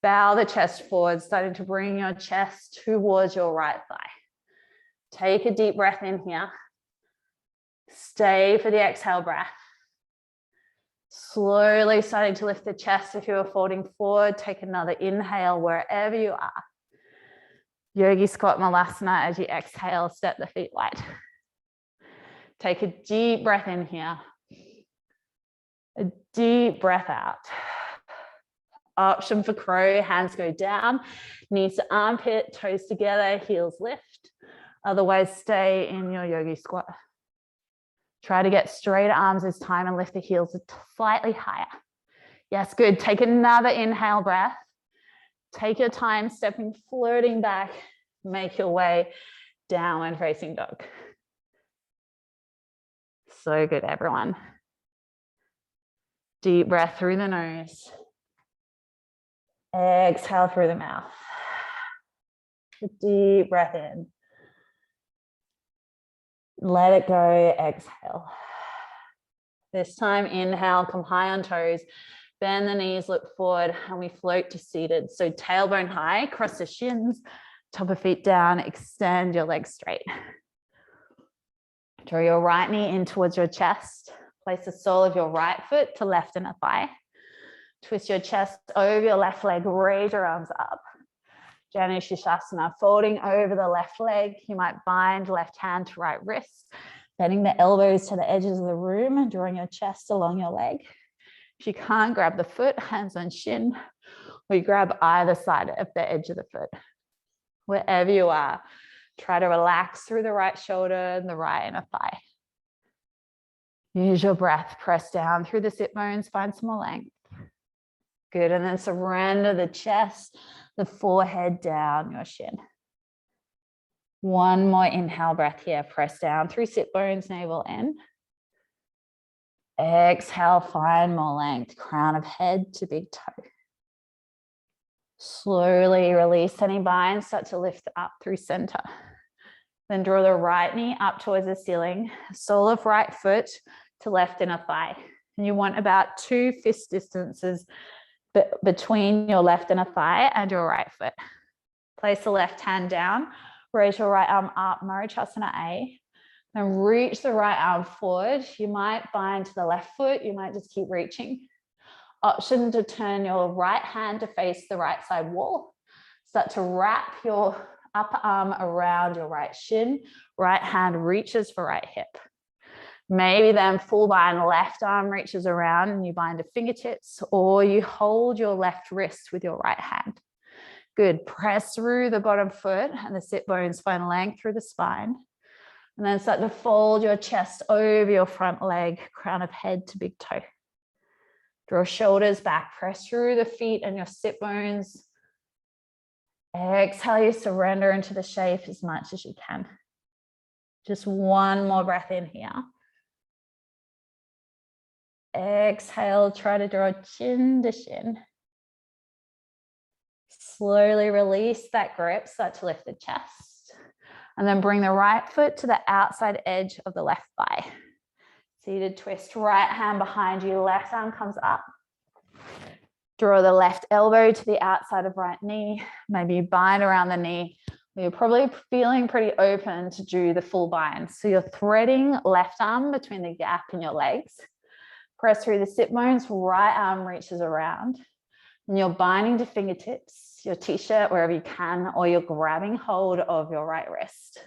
bow the chest forward, starting to bring your chest towards your right thigh. Take a deep breath in here. Stay for the exhale breath. Slowly starting to lift the chest. If you are folding forward, take another inhale wherever you are. Yogi Squat Mulasana as you exhale, step the feet wide. Take a deep breath in here. A deep breath out. Option for crow, hands go down, knees to armpit, toes together, heels lift. Otherwise, stay in your Yogi Squat. Try to get straight arms this time and lift the heels slightly higher. Yes, good. Take another inhale breath. Take your time, stepping, floating back. Make your way downward facing dog. So good, everyone. Deep breath through the nose. Exhale through the mouth. Deep breath in. Let it go, exhale. This time, inhale, come high on toes. Bend the knees, look forward, and we float to seated. So tailbone high, cross the shins, top of feet down, extend your legs straight. Draw your right knee in towards your chest. Place the sole of your right foot to left inner thigh. Twist your chest over your left leg, raise your arms up. Janushisasana, folding over the left leg. You might bind left hand to right wrist, bending the elbows to the edges of the room and drawing your chest along your leg. If you can't grab the foot, hands on shin, or you grab either side of the edge of the foot. Wherever you are, try to relax through the right shoulder and the right inner thigh. Use your breath, press down through the sit bones, find some more length. Good, and then surrender the chest, the forehead down your shin. One more inhale breath here. Press down through sit bones, navel in. Exhale, find more length. Crown of head to big toe. Slowly release any bind. Start to lift up through center. Then draw the right knee up towards the ceiling. Sole of right foot to left inner thigh. And you want about 2 fist distances between your left inner thigh and your right foot. Place the left hand down, raise your right arm up, Maruchasana A, and reach the right arm forward. You might bind to the left foot, you might just keep reaching. Option to turn your right hand to face the right side wall. Start to wrap your upper arm around your right shin, right hand reaches for right hip. Maybe then full bind, left arm reaches around and you bind to fingertips, or you hold your left wrist with your right hand. Good. Press through the bottom foot and the sit bones find length through the spine. And then start to fold your chest over your front leg, crown of head to big toe. Draw shoulders back, press through the feet and your sit bones. Exhale, you surrender into the shape as much as you can. Just one more breath in here. Exhale, try to draw chin to shin. Slowly release that grip, start to lift the chest. And then bring the right foot to the outside edge of the left thigh. Seated twist, right hand behind you, left arm comes up. Draw the left elbow to the outside of right knee. Maybe you bind around the knee. You're probably feeling pretty open to do the full bind. So you're threading left arm between the gap in your legs. Press through the sit bones, right arm reaches around. And you're binding to fingertips, your t-shirt wherever you can, or you're grabbing hold of your right wrist.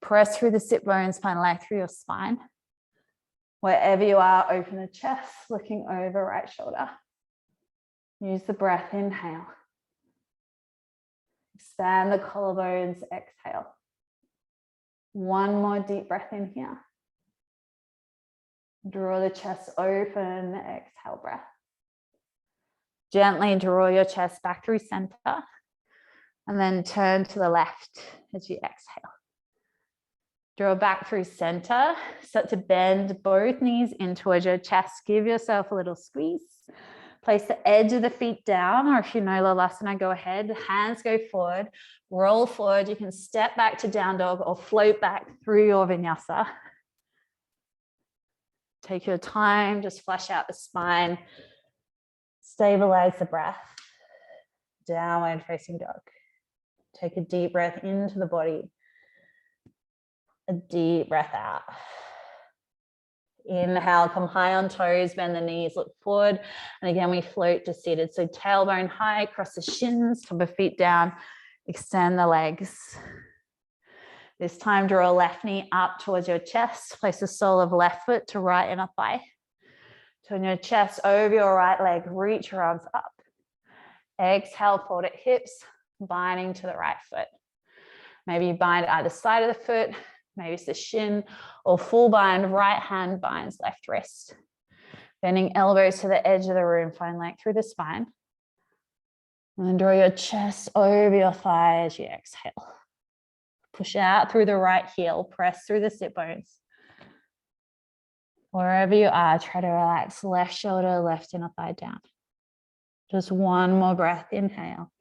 Press through the sit bones, find length through your spine. Wherever you are, open the chest, looking over right shoulder. Use the breath, inhale. Expand the collarbones, exhale. One more deep breath in here. Draw the chest open, exhale breath. Gently draw your chest back through center and then turn to the left as you exhale. Draw back through center, start to bend both knees in towards your chest. Give yourself a little squeeze. Place the edge of the feet down, or if you know Mulasana, go ahead. Hands go forward, roll forward. You can step back to down dog or float back through your vinyasa. Take your time, just flush out the spine. Stabilize the breath. Downward facing dog. Take a deep breath into the body. A deep breath out. Inhale, come high on toes, bend the knees, look forward. And again, we float to seated. So tailbone high, cross the shins, top of feet down, extend the legs. This time, draw left knee up towards your chest. Place the sole of left foot to right inner thigh. Turn your chest over your right leg, reach your arms up. Exhale, fold at hips, binding to the right foot. Maybe you bind either side of the foot, maybe it's the shin, or full bind, right hand binds left wrist. Bending elbows to the edge of the room, find length through the spine. And then draw your chest over your thigh as you exhale. Push out through the right heel, press through the sit bones. Wherever you are, try to relax left shoulder, left inner thigh down. Just one more breath, inhale.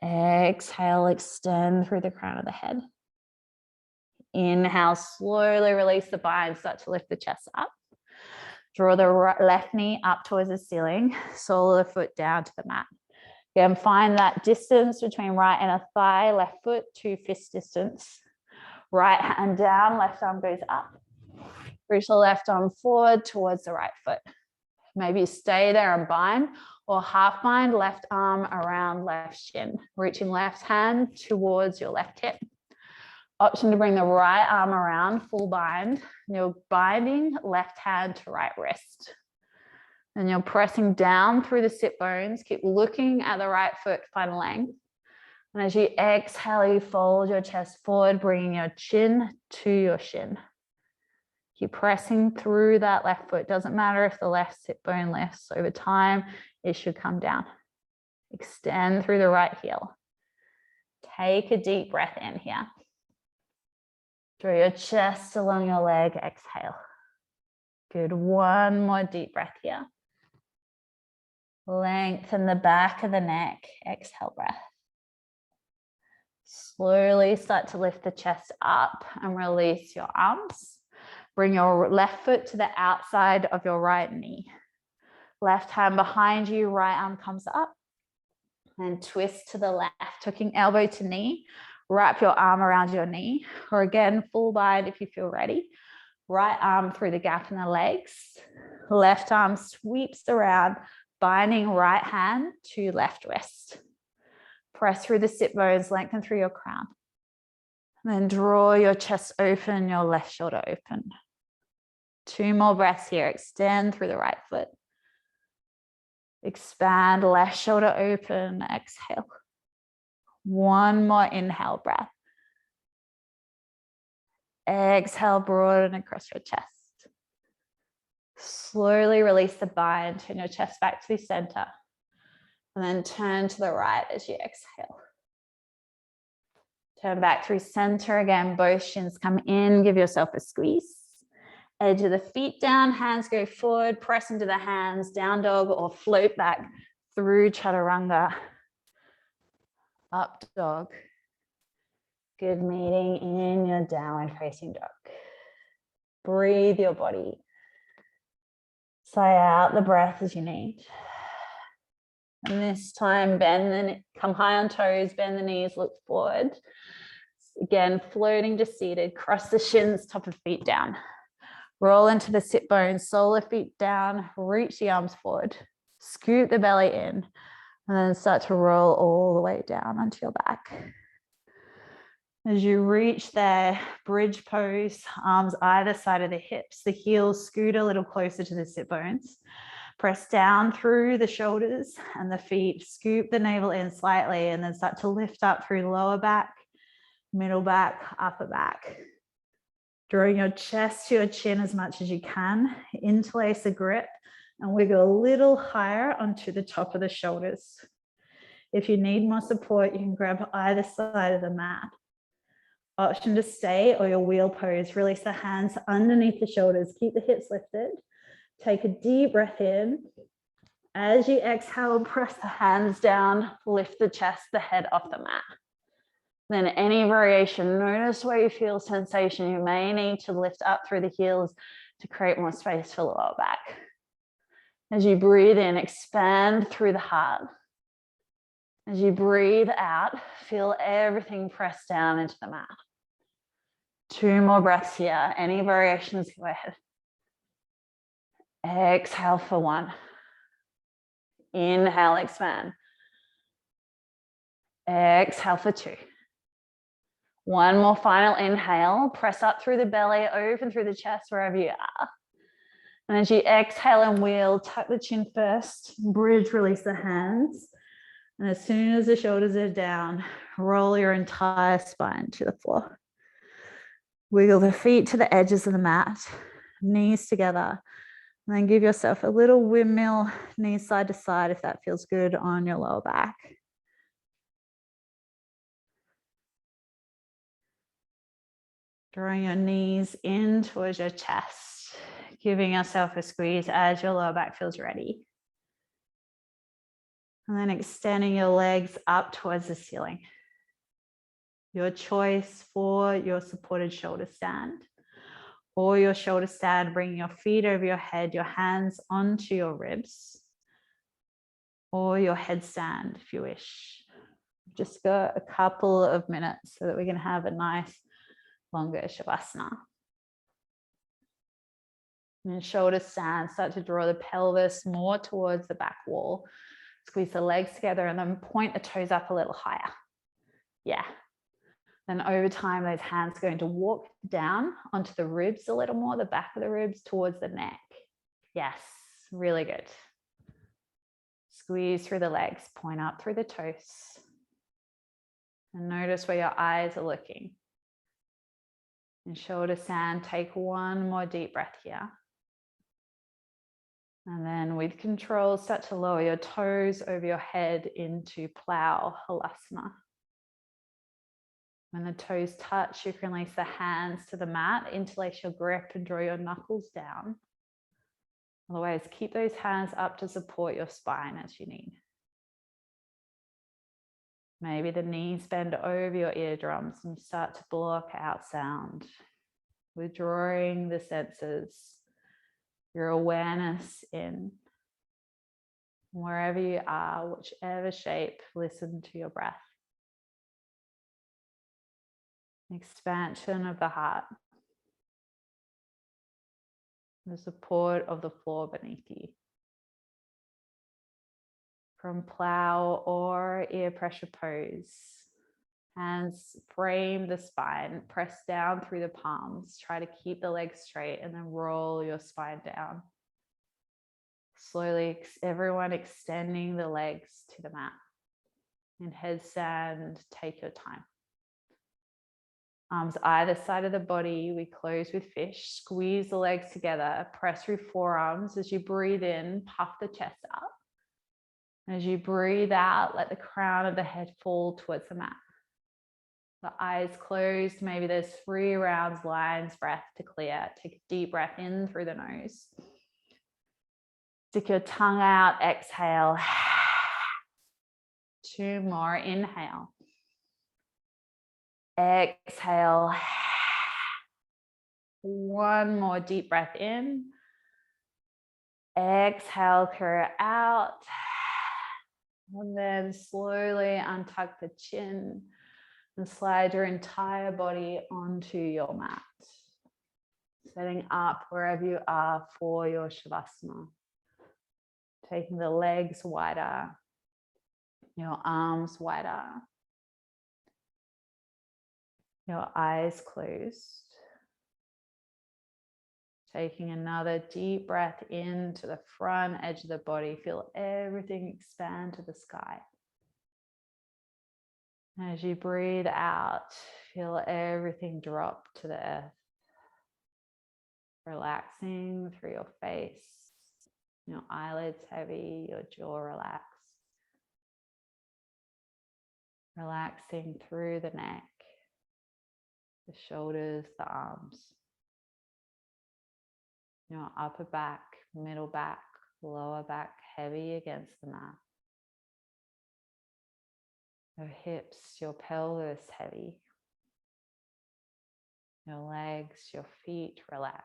Exhale, extend through the crown of the head. Inhale, slowly release the bind, start to lift the chest up. Draw the left knee up towards the ceiling, sole of the foot down to the mat. Again, find that distance between right inner thigh, left foot, 2 fist distance. Right hand down, left arm goes up. Reach the left arm forward towards the right foot. Maybe stay there and bind, or half bind, left arm around left shin. Reaching left hand towards your left hip. Option to bring the right arm around, full bind. You're binding left hand to right wrist. And you're pressing down through the sit bones. Keep looking at the right foot, find length. And as you exhale, you fold your chest forward, bringing your chin to your shin. Keep pressing through that left foot. Doesn't matter if the left sit bone lifts. Over time, it should come down. Extend through the right heel. Take a deep breath in here. Draw your chest along your leg, exhale. Good, one more deep breath here. Lengthen the back of the neck, exhale breath. Slowly start to lift the chest up and release your arms. Bring your left foot to the outside of your right knee. Left hand behind you, right arm comes up. And twist to the left, hooking elbow to knee. Wrap your arm around your knee. Or again, full bind if you feel ready. Right arm through the gap in the legs. Left arm sweeps around, binding right hand to left wrist. Press through the sit bones, lengthen through your crown. And then draw your chest open, your left shoulder open. 2 more breaths here. Extend through the right foot. Expand, left shoulder open, exhale. One more inhale breath. Exhale, broaden across your chest. Slowly release the bind, turn your chest back to the center. And then turn to the right as you exhale. Turn back through center again, both shins come in, give yourself a squeeze. Edge of the feet down, hands go forward, press into the hands, down dog or float back through chaturanga. Up dog. Good meeting in your downward facing dog. Breathe your body. Sigh out the breath as you need. And this time, come high on toes, bend the knees, look forward. Again, floating to seated, cross the shins, top of feet down. Roll into the sit bones, sole of feet down, reach the arms forward, scoot the belly in, and then start to roll all the way down onto your back. As you reach there, bridge pose, arms either side of the hips, the heels scoot a little closer to the sit bones. Press down through the shoulders and the feet, scoop the navel in slightly, and then start to lift up through lower back, middle back, upper back. Drawing your chest to your chin as much as you can, interlace the grip and wiggle a little higher onto the top of the shoulders. If you need more support, you can grab either side of the mat. Option to stay or your wheel pose. Release the hands underneath the shoulders. Keep the hips lifted. Take a deep breath in. As you exhale, press the hands down, lift the chest, the head off the mat. Then any variation, notice where you feel sensation. You may need to lift up through the heels to create more space for the lower back. As you breathe in, expand through the heart. As you breathe out, feel everything press down into the mat. 2 more breaths here. Any variations, go ahead. Exhale for 1. Inhale, expand. Exhale for 2. 1 more final inhale. Press up through the belly, open through the chest wherever you are. And as you exhale and wheel, tuck the chin first, bridge, release the hands. And as soon as the shoulders are down, roll your entire spine to the floor. Wiggle the feet to the edges of the mat, knees together. And then give yourself a little windmill, knees side to side if that feels good on your lower back. Drawing your knees in towards your chest, giving yourself a squeeze as your lower back feels ready. And then extending your legs up towards the ceiling. Your choice for your supported shoulder stand. Or your shoulder stand, bringing your feet over your head, your hands onto your ribs. Or your headstand if you wish. Just got a couple of minutes so that we can have a nice longer Shavasana. And shoulder stand, start to draw the pelvis more towards the back wall. Squeeze the legs together and then point the toes up a little higher. Yeah. Then over time, those hands are going to walk down onto the ribs a little more, the back of the ribs towards the neck. Yes, really good. Squeeze through the legs, point up through the toes. And notice where your eyes are looking. And shoulder stand, take 1 more deep breath here. And then with control, start to lower your toes over your head into plow halasana. When the toes touch, you can release the hands to the mat, interlace your grip and draw your knuckles down. Otherwise, keep those hands up to support your spine as you need. Maybe the knees bend over your eardrums and you start to block out sound. Withdrawing the senses, your awareness in. Wherever you are, whichever shape, listen to your breath. Expansion of the heart. The support of the floor beneath you. From plow or ear pressure pose. Hands frame the spine, press down through the palms. Try to keep the legs straight and then roll your spine down. Slowly, everyone extending the legs to the mat. In headstand, take your time. Arms either side of the body, we close with fish. Squeeze the legs together, press through forearms. As you breathe in, puff the chest up. As you breathe out, let the crown of the head fall towards the mat. The eyes closed, maybe there's 3 rounds, lion's breath to clear. Take a deep breath in through the nose. Stick your tongue out, exhale. 2 more, inhale. Exhale. 1 more deep breath in. Exhale, clear it out. And then slowly untuck the chin and slide your entire body onto your mat. Setting up wherever you are for your Shavasana. Taking the legs wider, your arms wider, your eyes closed. Taking another deep breath into the front edge of the body. Feel everything expand to the sky. As you breathe out, feel everything drop to the earth. Relaxing through your face, your eyelids heavy, your jaw relaxed. Relaxing through the neck, the shoulders, the arms. Your upper back, middle back, lower back heavy against the mat. Your hips, your pelvis heavy. Your legs, your feet relax.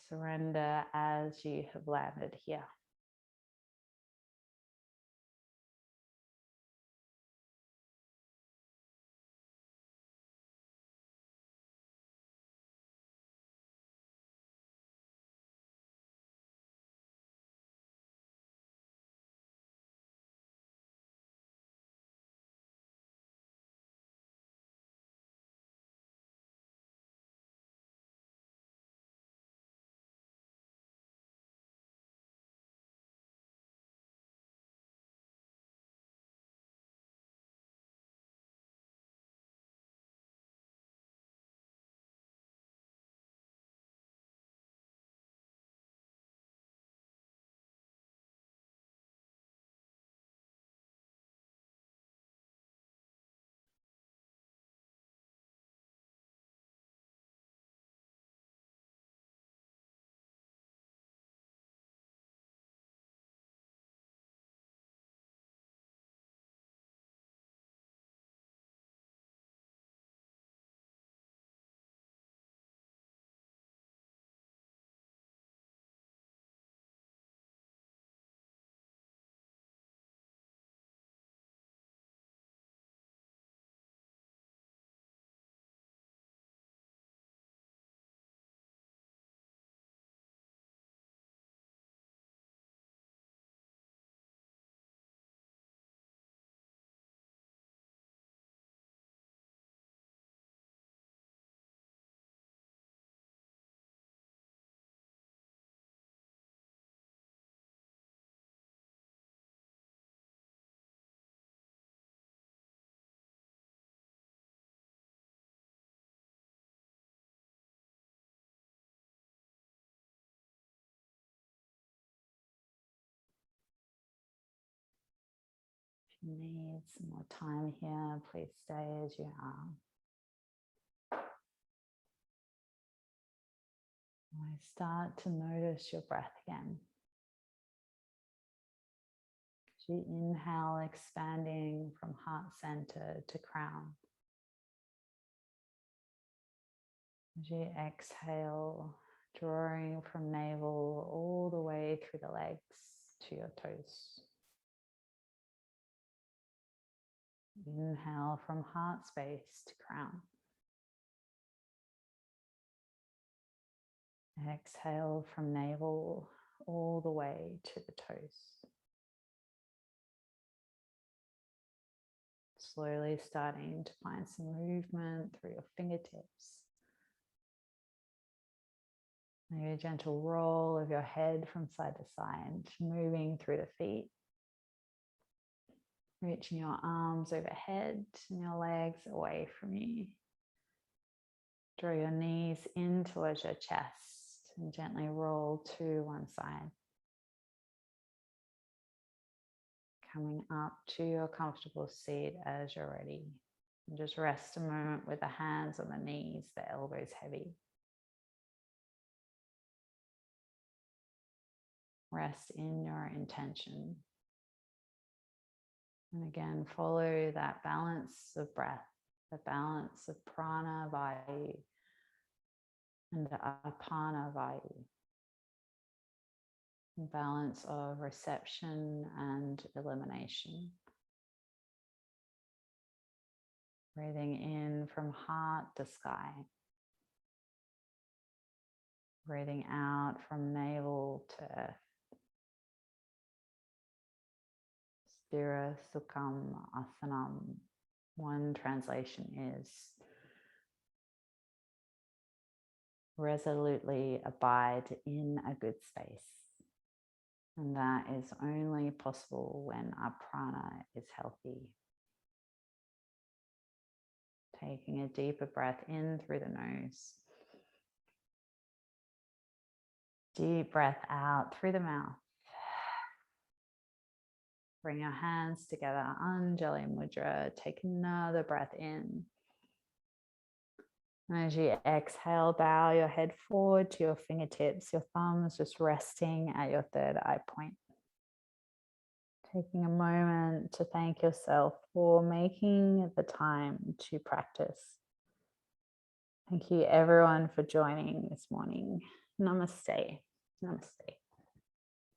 Surrender as you have landed here. If you need some more time here, please stay as you are. I start to notice your breath again. As you inhale, expanding from heart center to crown. As you exhale, drawing from navel all the way through the legs to your toes. Inhale from heart space to crown. Exhale from navel all the way to the toes. Slowly starting to find some movement through your fingertips. Maybe a gentle roll of your head from side to side, moving through the feet. Reaching your arms overhead and your legs away from you. Draw your knees in towards your chest and gently roll to one side. Coming up to your comfortable seat as you're ready. And just rest a moment with the hands on the knees, the elbows heavy. Rest in your intention. And again, follow that balance of breath, the balance of Prana, Vayu, and Apana, Vayu. Balance of reception and elimination. Breathing in from heart to sky. Breathing out from navel to earth. Sthira Sukham Asanam. One translation is resolutely abide in a good space. And that is only possible when our prana is healthy. Taking a deeper breath in through the nose. Deep breath out through the mouth. Bring your hands together, Anjali Mudra. Take another breath in. And as you exhale, bow your head forward to your fingertips, your thumbs just resting at your third eye point. Taking a moment to thank yourself for making the time to practice. Thank you everyone for joining this morning. Namaste. Namaste.